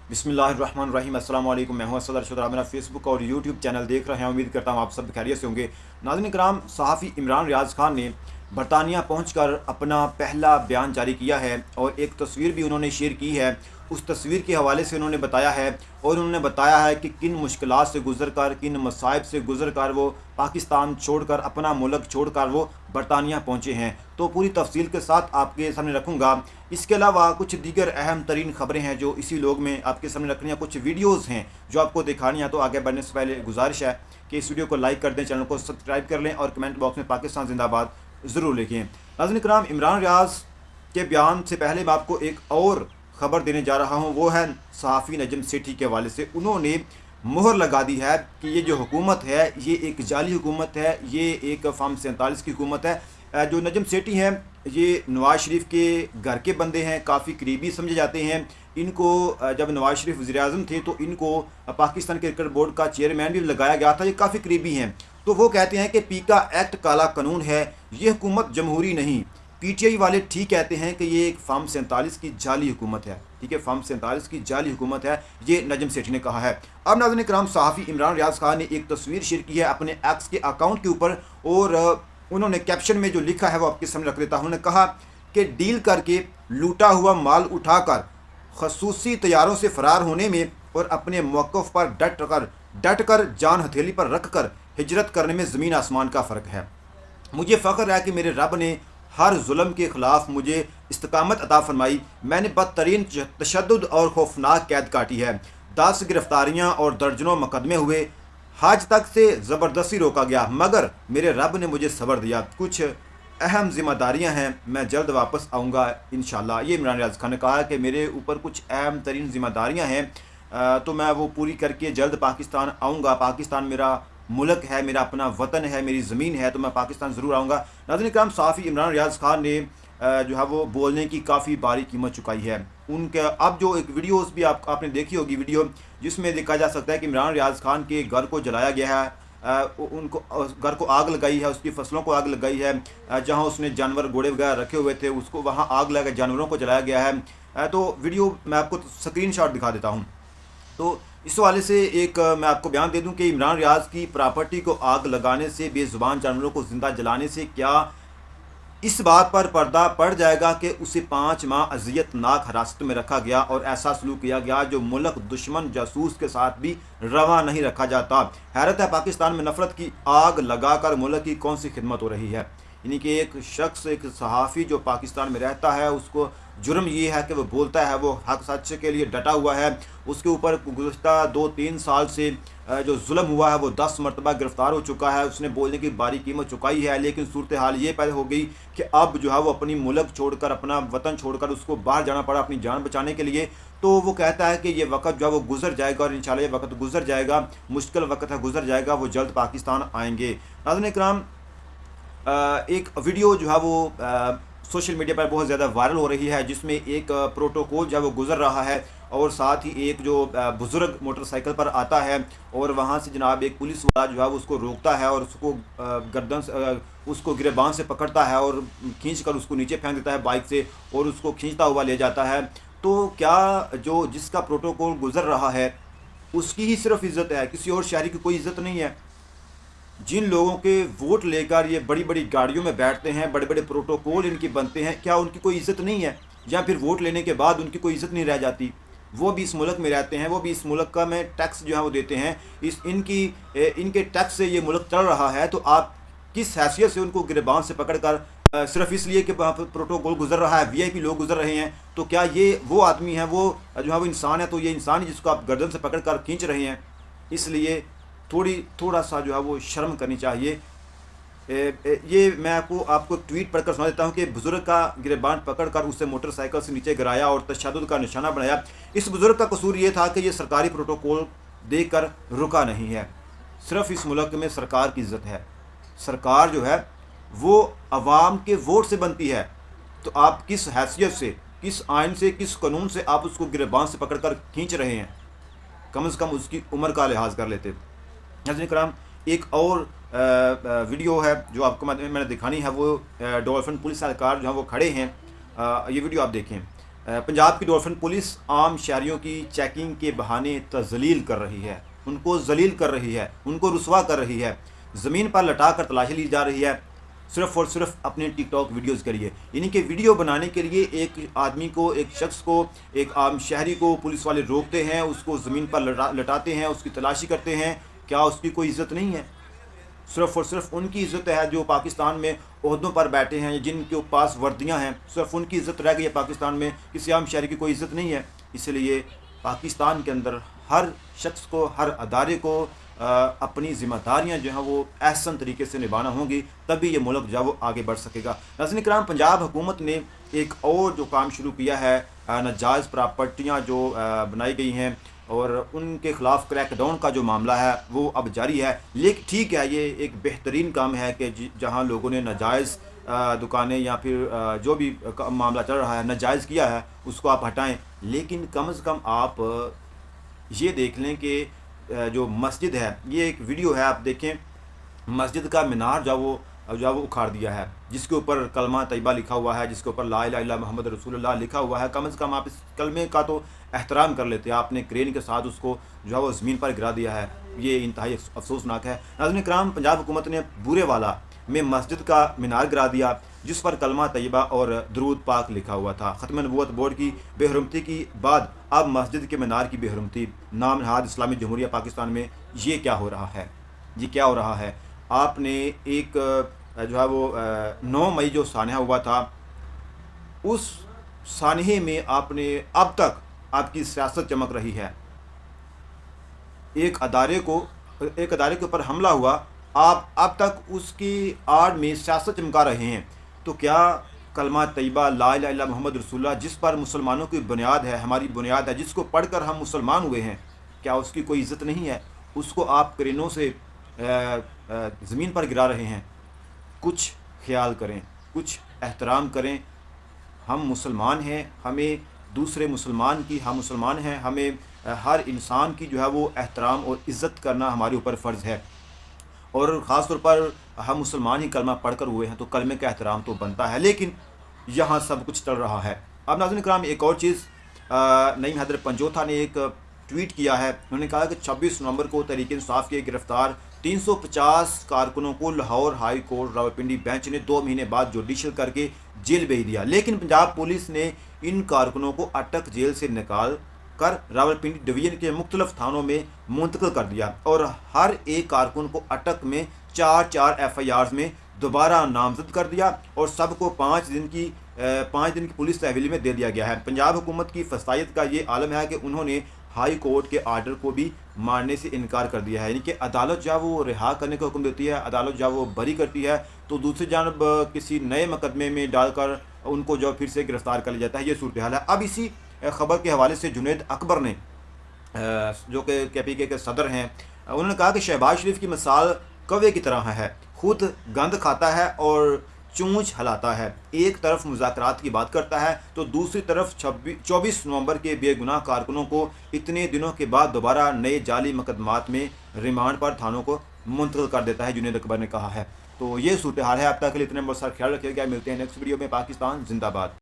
बिस्मिल्लाहिर्रहमानिर्रहीम। अस्सलाम वालेकुम। मैं हूं असद अरशद। आप मेरा फेसबुक और यूट्यूब चैनल देख रहे हैं। उम्मीद करता हूं आप सब खैरियत से होंगे। नाज़रीन कराम, सहाफ़ी इमरान रियाज़ खान ने बरतानिया पहुंचकर अपना पहला बयान जारी किया है और एक तस्वीर भी उन्होंने शेयर की है। उस तस्वीर के हवाले से उन्होंने बताया है और उन्होंने बताया है कि किन मुश्किलात से गुज़र कर, किन मसाइब से गुज़र कर वो पाकिस्तान छोड़कर, अपना मुल्क छोड़कर वो बरतानिया पहुँचे हैं। तो पूरी तफसील के साथ आपके सामने रखूँगा। इसके अलावा कुछ दीगर अहम तरीन ख़बरें हैं जो इसी लोग में आपके सामने रखनी है। कुछ वीडियोज़ हैं जो आपको दिखानी है। तो आगे बढ़ने से पहले गुजारिश है कि इस वीडियो को लाइक कर दें, चैनल को सब्सक्राइब कर लें और कमेंट बॉक्स में पाकिस्तान जिंदाबाद ज़रूर लिखें। नाज़रीन कराम, इमरान रियाज़ के बयान से पहले मैं आपको एक और ख़बर देने जा रहा हूँ। वो है सहाफ़ी नजम सेठी के हवाले से। उन्होंने मोहर लगा दी है कि ये जो हुकूमत है ये एक जाली हुकूमत है, ये एक फार्म 47 की हुकूमत है। जो नजम सेठी हैं ये नवाज़ शरीफ के घर के बंदे हैं, काफ़ी करीबी समझे जाते हैं। इनको जब नवाज़ शरीफ वज़ीर-ए-आज़म थे तो इनको पाकिस्तान क्रिकेट बोर्ड का चेयरमैन भी लगाया गया था। ये काफ़ी करीबी हैं। तो वो कहते हैं कि पीका एक्ट काला कानून है, ये हुकूमत जमहूरी नहीं। पीटीआई वाले ठीक कहते हैं कि ये एक फार्म 47 की जाली हुकूमत है। ठीक है, फार्म 47 की जाली हुकूमत है, ये नजम सेठी ने कहा है। अब नाज़रीन कराम, सहाफ़ी इमरान रियाज़ खान ने एक तस्वीर शेयर की है अपने एक्स के अकाउंट के ऊपर और उन्होंने कैप्शन में जो लिखा है वो आपके सामने रख देता हूँ। उन्होंने कहा कि डील करके लूटा हुआ माल उठाकर खसूसी तैयारों से फ़रार होने में और अपने मौक़िफ़ पर डट कर जान हथेली पर रख कर हिजरत करने में ज़मीन आसमान का फ़र्क है। मुझे फ़ख्र है कि मेरे रब ने हर जुल्म के ख़िलाफ़ मुझे इस्तकामत अता फरमाई। मैंने बदतरीन तशद्दुद और खौफनाक कैद काटी है। 10 गिरफ्तारियाँ और दर्जनों मुकदमे हुए। हज तक से ज़बरदस्ती रोका गया मगर मेरे रब ने मुझे सब्र दिया। कुछ अहम ज़िम्मेदारियाँ हैं, मैं जल्द वापस आऊँगा इंशाअल्लाह। ये इमरान रियाज़ खान ने कहा कि मेरे ऊपर कुछ अहम तरीन ज़िम्मेदारियाँ हैं, तो मैं वो पूरी करके जल्द पाकिस्तान आऊँगा। पाकिस्तान मेरा मुल्क है, मेरा अपना वतन है, मेरी ज़मीन है, तो मैं पाकिस्तान ज़रूर आऊँगा। नाज़रीन कराम, सहाफ़ी इमरान रियाज़ खान ने जो है वो बोलने की काफ़ी भारी कीमत चुकाई है। उनके अब जो एक वीडियोस भी आपने देखी होगी, वीडियो जिसमें देखा जा सकता है कि इमरान रियाज़ खान के घर को जलाया गया है। उनको घर को आग लगाई है, उसकी फसलों को आग लगाई है। जहां उसने जानवर घोड़े वगैरह रखे हुए थे उसको वहां आग लगा, जानवरों को जलाया गया है। तो वीडियो मैं आपको स्क्रीनशॉट दिखा देता हूँ। तो इस वाले से एक मैं आपको बयान दे दूं कि इमरान रियाज़ की प्रॉपर्टी को आग लगाने से, बेज़ुबान जानवरों को ज़िंदा जलाने से क्या इस बात पर पर्दा पड़ जाएगा कि उसे 5 माह अज़ियतनाक हिरासत में रखा गया और ऐसा सलूक किया गया जो मुल्क दुश्मन जासूस के साथ भी रवा नहीं रखा जाता। हैरत है, पाकिस्तान में नफरत की आग लगाकर मुल्क की कौन सी खिदमत हो रही है। यानी कि एक शख्स, एक सहाफ़ी जो पाकिस्तान में रहता है, उसको जुर्म ये है कि वो बोलता है, वो हक सच के लिए डटा हुआ है। उसके ऊपर गुज़श्ता 2-3 साल से जो जुल्म हुआ है वो 10 मरतबा गिरफ़्तार हो चुका है। उसने बोलने की भारी कीमत चुकाई है, लेकिन सूरत हाल ये पैदा हो गई कि अब जो है वो अपनी मुल्क छोड़कर, अपना वतन छोड़कर उसको बाहर जाना पड़ा अपनी जान बचाने के लिए। तो वो कहता है कि ये वक्त जो है वो गुजर जाएगा और इंशाल्लाह ये वक्त गुजर जाएगा, मुश्किल वक्त है, गुजर जाएगा, वो जल्द पाकिस्तान आएंगे। नाज़रीन कराम, एक वीडियो जो है वो सोशल मीडिया पर बहुत ज़्यादा वायरल हो रही है जिसमें एक प्रोटोकॉल जो है वो गुजर रहा है और साथ ही एक जो बुज़ुर्ग मोटरसाइकिल पर आता है और वहाँ से जनाब एक पुलिस वाला जो है वो उसको रोकता है और उसको गर्दन से, उसको गिरबान से पकड़ता है और खींच कर उसको नीचे फेंक देता है बाइक से और उसको खींचता हुआ ले जाता है। तो क्या जो जिसका प्रोटोकॉल गुजर रहा है उसकी ही सिर्फ इज़्ज़त है, किसी और शहरी की कोई इज़्ज़त नहीं है। जिन लोगों के वोट लेकर ये बड़ी बड़ी गाड़ियों में बैठते हैं, बड़े बड़े प्रोटोकॉल इनकी बनते हैं, क्या उनकी कोई इज़्ज़त नहीं है? या फिर वोट लेने के बाद उनकी कोई इज़्ज़त नहीं रह जाती? वो भी इस मुल्क में रहते हैं, वो भी इस मुल्क का में टैक्स जो है वो देते हैं। इनके टैक्स से ये मुल्क चल रहा है। तो आप किस हैसियत से उनको गिरबान से पकड़ कर सिर्फ इसलिए कि वहाँ पर प्रोटोकॉल गुजर रहा है, वीआईपी लोग गुजर रहे हैं, तो क्या ये वो आदमी है, वो जो है वो इंसान है? तो ये इंसान ही जिसको आप गर्दन से पकड़ कर खींच रहे हैं। इसलिए थोड़ा सा जो है वो शर्म करनी चाहिए। ये मैं आपको ट्वीट पढ़कर सुना देता हूँ कि बुज़ुर्ग का गिरबान पकड़कर उसे मोटरसाइकिल से नीचे गिराया और तशद्दुद का निशाना बनाया। इस बुज़ुर्ग का कसूर ये था कि ये सरकारी प्रोटोकॉल देकर रुका नहीं है। सिर्फ इस मुल्क में सरकार की इज़्ज़त है। सरकार जो है वो अवाम के वोट से बनती है। तो आप किस हैसियत से, किस आइन से, किस कानून से आप उसको गिरबान से पकड़ कर खींच रहे हैं? कम से कम उसकी उम्र का लिहाज कर लेते। नाज़रीन कराम, एक और वीडियो है जो आपको मैंने दिखानी है। वो डॉल्फिन पुलिस एहलकार जो है वो खड़े हैं। ये वीडियो आप देखें। पंजाब की डॉल्फिन पुलिस आम शहरियों की चेकिंग के बहाने तजलील कर रही है, उनको जलील कर रही है, उनको रुसवा कर रही है, ज़मीन पर लटा कर तलाशी ली जा रही है सिर्फ़ और सिर्फ अपने टिकटॉक वीडियोज़ के लिए। यानी कि वीडियो बनाने के लिए एक आदमी को, एक शख्स को, एक आम शहरी को पुलिस वाले रोकते हैं, उसको ज़मीन पर लटाते हैं, उसकी तलाशी करते हैं। क्या उसकी कोई इज़्ज़त नहीं है? सिर्फ़ और सिर्फ उनकी इज़्ज़त है जो पाकिस्तान में ओहदों पर बैठे हैं, जिनके पास वर्दियां हैं, सिर्फ उनकी इज़्ज़त रह गई है पाकिस्तान में, किसी आम शहरी की कोई इज़्ज़त नहीं है। इसलिए पाकिस्तान के अंदर हर शख्स को, हर अदारे को अपनी ज़िम्मेदारियाँ जो हैं वो एहसन तरीके से निभाना होंगी, तभी ये मुल्क जो है वो आगे बढ़ सकेगा। नाज़रीन किराम, पंजाब हुकूमत ने एक और जो काम शुरू किया है, नाजायज़ प्रॉपर्टियाँ जो बनाई गई हैं और उनके ख़िलाफ़ क्रैकडाउन का जो मामला है वो अब जारी है। लेकिन ठीक है, ये एक बेहतरीन काम है कि जहाँ लोगों ने नाजायज़ दुकानें या फिर जो भी मामला चल रहा है नाजायज़ किया है उसको आप हटाएं। लेकिन कम से कम आप ये देख लें कि जो मस्जिद है, ये एक वीडियो है, आप देखें, मस्जिद का मीनार जो वो उखाड़ दिया है, जिसके ऊपर कलमा तैयबा लिखा हुआ है, जिसके ऊपर ला इलाहा इल्लल्लाह मुहम्मद रसूलुल्लाह लिखा हुआ है। कम से कम आप इस कलमे का तो एहतराम कर लेते हैं। आपने क्रेन के साथ उसको जो है वो ज़मीन पर गिरा दिया है, ये इंतहाई अफसोसनाक है। नाज़रीन किराम, पंजाब हुकूमत ने बूरे वाला में मस्जिद का मीनार गिरा दिया जिस पर कलमा तैयबा और दरूद पाक लिखा हुआ था। ख़त्म नबूवत बोर्ड की बेहरमती के बाद अब मस्जिद के मीनार की बेहरमती। नाम नहाद इस्लामी जमहूरिया पाकिस्तान में ये क्या हो रहा है? ये क्या हो रहा है? आपने एक जो है वो 9 मई जो सानहा हुआ था, उस सानहे में आपने अब तक आपकी सियासत चमक रही है। एक अदारे के ऊपर हमला हुआ, आप अब तक उसकी आड़ में सियासत चमका रहे हैं। तो क्या कलमा तैयबा ला इलाहा इल्लल्लाह मुहम्मद रसूलुल्लाह, जिस पर मुसलमानों की बुनियाद है, हमारी बुनियाद है, जिसको पढ़कर हम मुसलमान हुए हैं, क्या उसकी कोई इज़्ज़त नहीं है? उसको आप क्रेनों से ज़मीन पर गिरा रहे हैं। कुछ ख्याल करें, कुछ एहतराम करें। हम मुसलमान हैं, हमें दूसरे मुसलमान की, हम मुसलमान हैं, हमें हर इंसान की जो है वो एहतराम और इज़्ज़त करना हमारे ऊपर फ़र्ज़ है। और ख़ास तौर पर हम मुसलमान ही कलमा पढ़कर हुए हैं तो कलमे का एहतराम तो बनता है। लेकिन यहाँ सब कुछ चल रहा है। अब नाज़रीन किराम, एक और चीज़, नईम हैदर पंजोथा ने एक ट्वीट किया है। उन्होंने कहा कि 26 नवंबर को तहरीक इंसाफ के गिरफ्तार 350 कारकुनों को Lahore high court Rawalpindi bench ने 2 महीने बाद जुडिशल करके जेल भेज दिया। लेकिन पंजाब पुलिस ने इन कारकुनों को अटक जेल से निकाल कर रावलपिंडी डिवीज़न के मुख्तलिफ थानों में मुंतकिल कर दिया और हर एक कारकुन को अटक में 4 FIRs में दोबारा नामजद कर दिया और सबको 5 दिन की पुलिस तहवीली में दे दिया गया है। पंजाब हुकूमत की फसायत का ये आलम है कि उन्होंने हाई कोर्ट के आर्डर को भी मानने से इनकार कर दिया है। यानी कि अदालत जब वो रिहा करने का हुक्म देती है, अदालत जब वो बरी करती है, तो दूसरी जानब किसी नए मुकदमे में डालकर उनको जो फिर से गिरफ्तार कर लिया जाता है। ये सूरत हाल है। अब इसी खबर के हवाले से जुनैद अकबर ने, जो कि KPK के सदर हैं, उन्होंने कहा कि शहबाज शरीफ की मिसाल कौवे की तरह है, खुद गंद खाता है और चूंच हलाता है। एक तरफ मुज़ाकरात की बात करता है तो दूसरी तरफ 24 नवंबर के बेगुनाह कारकुनों को इतने दिनों के बाद दोबारा नए जाली मुकदमात में रिमांड पर थानों को मुंतकिल कर देता है, जुनैद अकबर ने कहा है। तो ये सूरत हाल है। अब तक के लिए इतने बहुत सारा ख्याल रखिएगा। मिलते हैं नेक्स्ट वीडियो में। पाकिस्तान जिंदाबाद।